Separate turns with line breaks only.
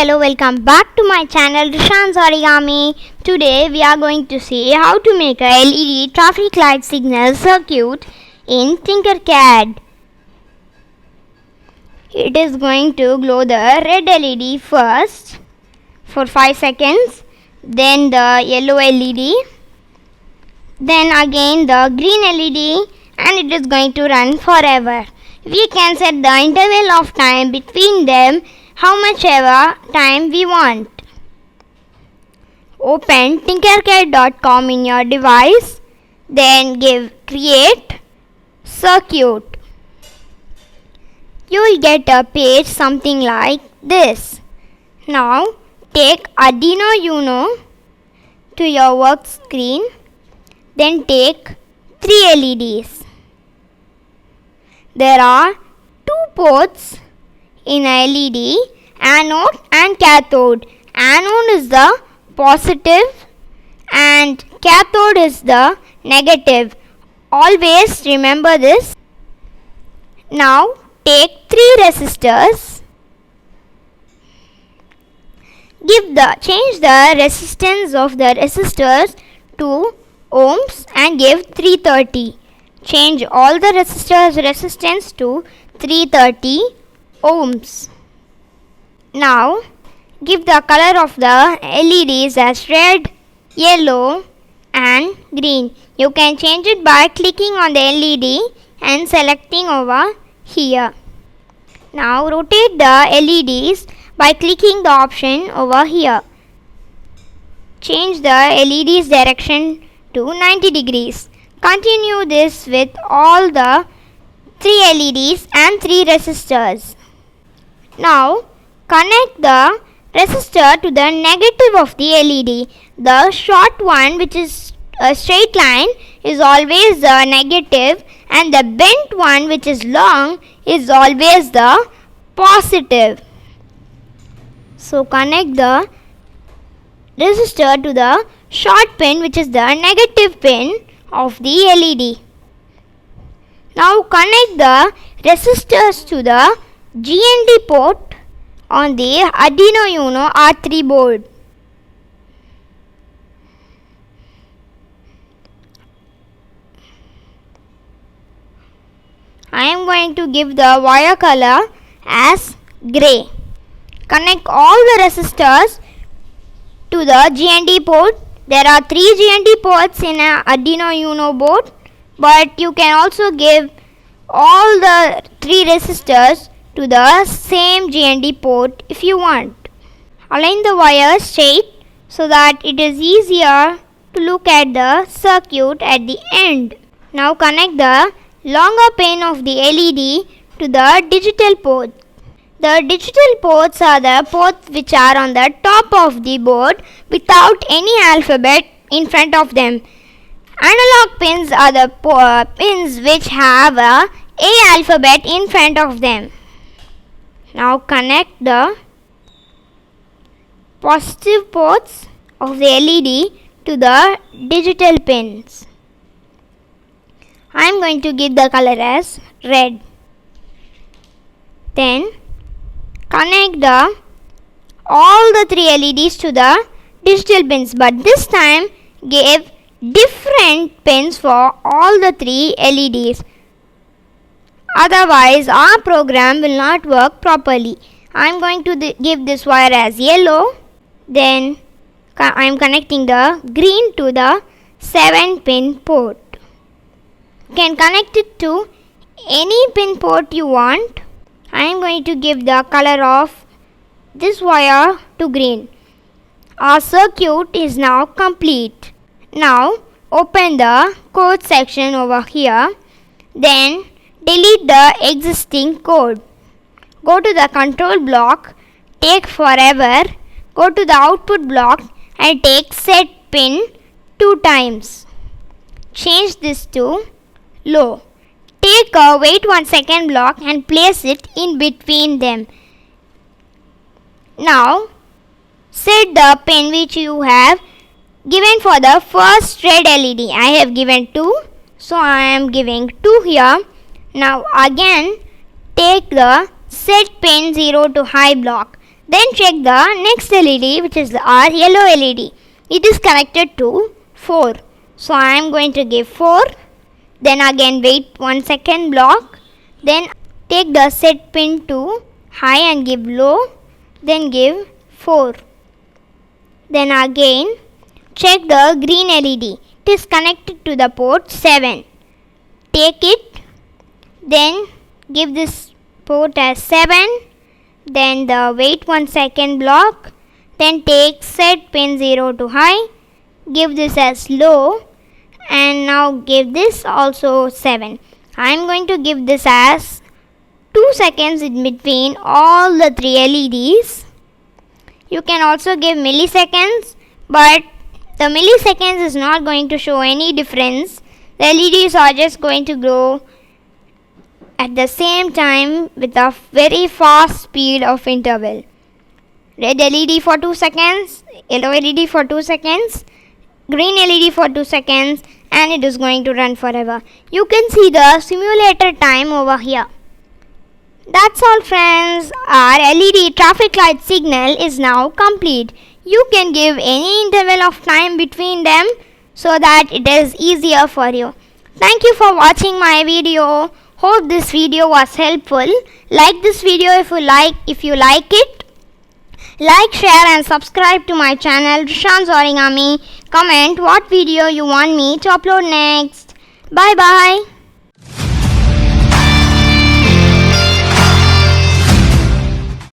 hello, welcome back to my channel Rishan's Origami. Today we are going to see how to make a LED traffic light signal circuit in Tinkercad. It is going to glow the red LED first for 5 seconds, then the yellow LED, then again the green LED, and it is going to run forever. We can set the interval of time between them how much ever time we want. Open Tinkercad.com in your device, then give create circuit. You will get a page something like this. Now take Arduino Uno to your work screen, then take 3 LEDs. There are 2 ports in a LED, anode and cathode. Anode is the positive and cathode is the negative. Always remember this. Now take 3 resistors. Change the resistance of the resistors to ohms and give 330. Change all the resistors resistance to 330 ohms. Now give the color of the LEDs as red, yellow and green. You can change it by clicking on the LED and selecting over here. Now rotate the LEDs by clicking the option over here. Change the LEDs direction to 90 degrees. Continue this with all the 3 LEDs and 3 resistors. Now connect the resistor to the negative of the LED. The short one, which is a straight line, is always the negative, and the bent one, which is long, is always the positive. So connect the resistor to the short pin, which is the negative pin of the LED. Now connect the resistors to the GND port on the Arduino Uno R3 board. I am going to give the wire color as grey. Connect all the resistors to the GND port. There are 3 GND ports in an Arduino Uno board, but you can also give all the 3 resistors to the same GND port if you want. Align the wires straight so that it is easier to look at the circuit at the end. Now connect the longer pin of the LED to the digital port. The digital ports are the ports which are on the top of the board without any alphabet in front of them. Analog pins are the pins which have a alphabet in front of them. Now connect the positive ports of the LED to the digital pins. I am going to give the color as red. Then connect all the 3 LEDs to the digital pins, but this time give different pins for all the 3 LEDs. Otherwise our program will not work properly. I am going to give this wire as yellow. Then I am connecting the green to the 7-pin port. You can connect it to any pin port you want. I am going to give the color of this wire to green. Our circuit is now complete. Now open the code section over here. Then delete the existing code. Go to the control block, take forever, go to the output block and take set pin 2 times. Change this to low. Take a wait 1 second block and place it in between them. Now set the pin which you have given for the first red LED. I have given 2, so I am giving 2 here. Now again take the set pin 0 to high block. Then check the next LED, which is our yellow LED. It is connected to 4. So I am going to give 4. Then again wait 1 second block. Then take the set pin to high and give low. Then give 4. Then again check the green LED. It is connected to the port 7. Take it. Then give this port as 7. Then the wait 1 second block. Then take set pin 0 to high. Give this as low. And now give this also 7. I am going to give this as 2 seconds in between all the 3 LEDs. You can also give milliseconds, but the milliseconds is not going to show any difference. The LEDs are just going to grow at the same time with a very fast speed of interval. Red LED for 2 seconds, yellow LED for 2 seconds, green LED for 2 seconds, and it is going to run forever. You can see the simulator time over here. That's all, friends. Our LED traffic light signal is now complete. You can give any interval of time between them so that it is easier for you. Thank you for watching my video. Hope this video was helpful. Like this video if you like it. Like, share and subscribe to my channel Rishan's Origami. Comment what video you want me to upload next. Bye bye.